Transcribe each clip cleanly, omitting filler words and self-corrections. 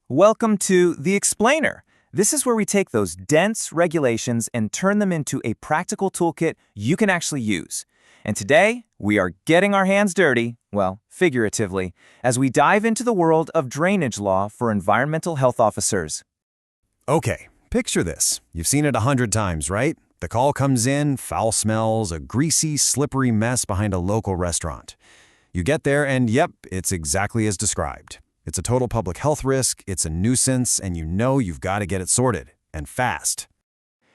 Welcome to The Explainer. This is where we take those dense regulations and turn them into a practical toolkit you can actually use. And today, we are getting our hands dirty, well, figuratively, as we dive into the world of drainage law for environmental health officers. Okay, picture this. You've seen it 100 times, right? The call comes in, foul smells, a greasy, slippery mess behind a local restaurant. You get there and yep, it's exactly as described. It's a total public health risk, it's a nuisance, and you know you've got to get it sorted, and fast.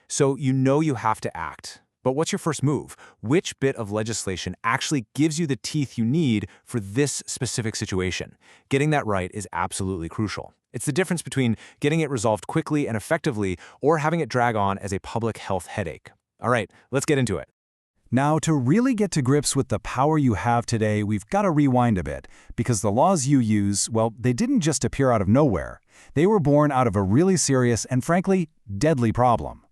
So you know you have to act. But what's your first move? Which bit of legislation actually gives you the teeth you need for this specific situation? Getting that right is absolutely crucial. It's the difference between getting it resolved quickly and effectively or having it drag on as a public health headache. All right, let's get into it. Now, to really get to grips with the power you have today, we've got to rewind a bit, because the laws you use, well, they didn't just appear out of nowhere. They were born out of a really serious and, frankly, deadly problem.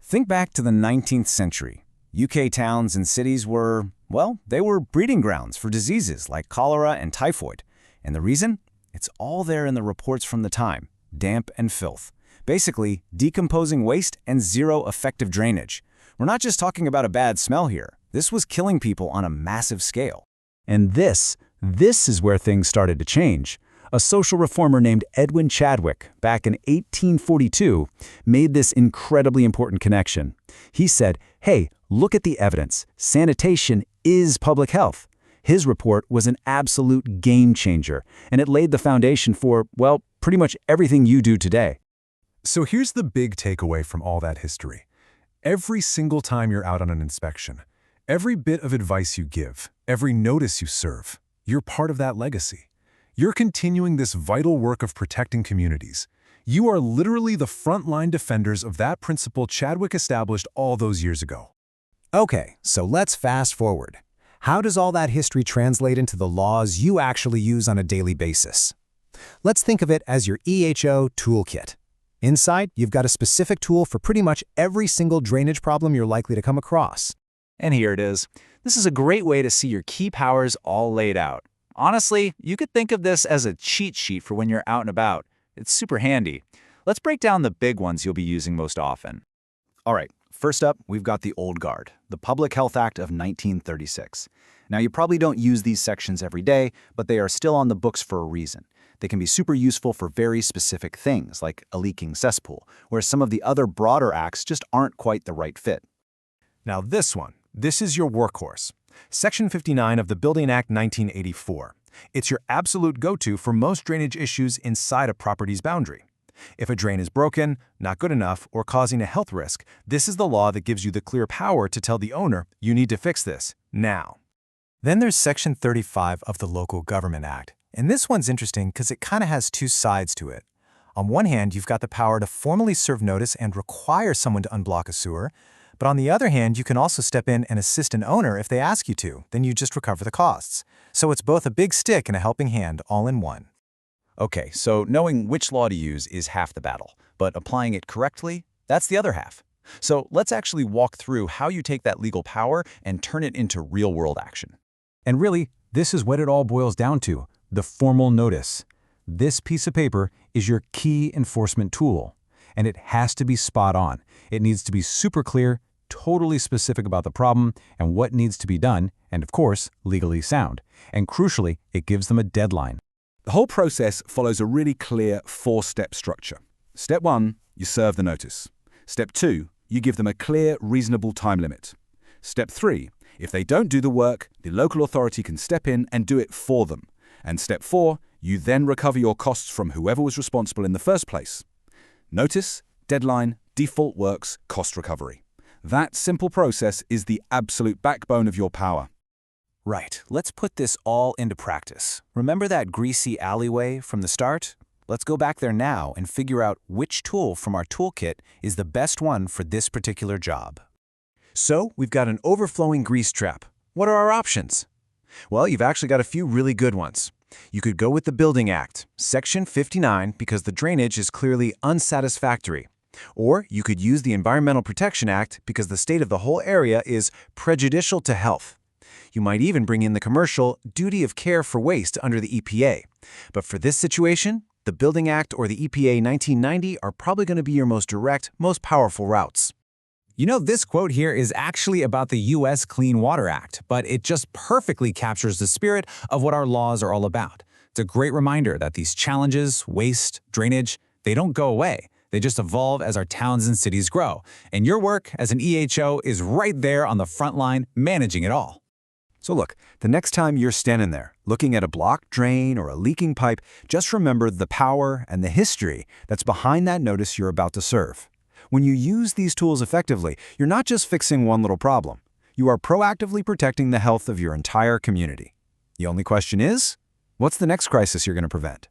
Think back to the 19th century. UK towns and cities were, well, they were breeding grounds for diseases like cholera and typhoid. And the reason? It's all there in the reports from the time: damp and filth. Basically, decomposing waste and zero effective drainage. We're not just talking about a bad smell here. This was killing people on a massive scale. And this is where things started to change. A social reformer named Edwin Chadwick, back in 1842, made this incredibly important connection. He said, hey, look at the evidence. Sanitation is public health. His report was an absolute game changer, and it laid the foundation for, well, pretty much everything you do today. So here's the big takeaway from all that history. Every single time you're out on an inspection, every bit of advice you give, every notice you serve, you're part of that legacy. You're continuing this vital work of protecting communities. You are literally the frontline defenders of that principle Chadwick established all those years ago. Okay, so let's fast forward. How does all that history translate into the laws you actually use on a daily basis? Let's think of it as your EHO toolkit. Inside, you've got a specific tool for pretty much every single drainage problem you're likely to come across. And here it is. This is a great way to see your key powers all laid out. Honestly, you could think of this as a cheat sheet for when you're out and about. It's super handy. Let's break down the big ones you'll be using most often. All right, first up, we've got the Old Guard, the Public Health Act of 1936. Now, you probably don't use these sections every day, but they are still on the books for a reason. They can be super useful for very specific things, like a leaking cesspool, whereas some of the other broader acts just aren't quite the right fit. Now this is your workhorse. Section 59 of the Building Act 1984. It's your absolute go-to for most drainage issues inside a property's boundary. If a drain is broken, not good enough, or causing a health risk, this is the law that gives you the clear power to tell the owner, you need to fix this, now. Then there's Section 35 of the Local Government Act. And this one's interesting because it kind of has two sides to it. On one hand, you've got the power to formally serve notice and require someone to unblock a sewer. But on the other hand, you can also step in and assist an owner if they ask you to. Then you just recover the costs. So it's both a big stick and a helping hand all in one. Okay, so knowing which law to use is half the battle, but applying it correctly, that's the other half. So let's actually walk through how you take that legal power and turn it into real-world action. And really, this is what it all boils down to: the formal notice. This piece of paper is your key enforcement tool, and it has to be spot on. It needs to be super clear, totally specific about the problem and what needs to be done, and of course, legally sound. And crucially, it gives them a deadline. The whole process follows a really clear four-step structure. Step 1, you serve the notice. Step 2, you give them a clear, reasonable time limit. Step 3, if they don't do the work, the local authority can step in and do it for them. And Step 4, you then recover your costs from whoever was responsible in the first place. Notice, deadline, default works, cost recovery. That simple process is the absolute backbone of your power. Right, let's put this all into practice. Remember that greasy alleyway from the start? Let's go back there now and figure out which tool from our toolkit is the best one for this particular job. So, we've got an overflowing grease trap. What are our options? Well, you've actually got a few really good ones. You could go with the Building Act, Section 59, because the drainage is clearly unsatisfactory. Or you could use the Environmental Protection Act because the state of the whole area is prejudicial to health. You might even bring in the commercial duty of care for waste under the EPA. But for this situation, The Building Act or the EPA 1990 are probably going to be your most direct, most powerful routes. You know, this quote here is actually about the U.S. Clean Water Act, but it just perfectly captures the spirit of what our laws are all about. It's a great reminder that these challenges, waste, drainage, they don't go away. They just evolve as our towns and cities grow. And your work as an EHO is right there on the front line, managing it all. So look, the next time you're standing there, looking at a blocked drain or a leaking pipe, just remember the power and the history that's behind that notice you're about to serve. When you use these tools effectively, you're not just fixing one little problem. You are proactively protecting the health of your entire community. The only question is, what's the next crisis you're going to prevent?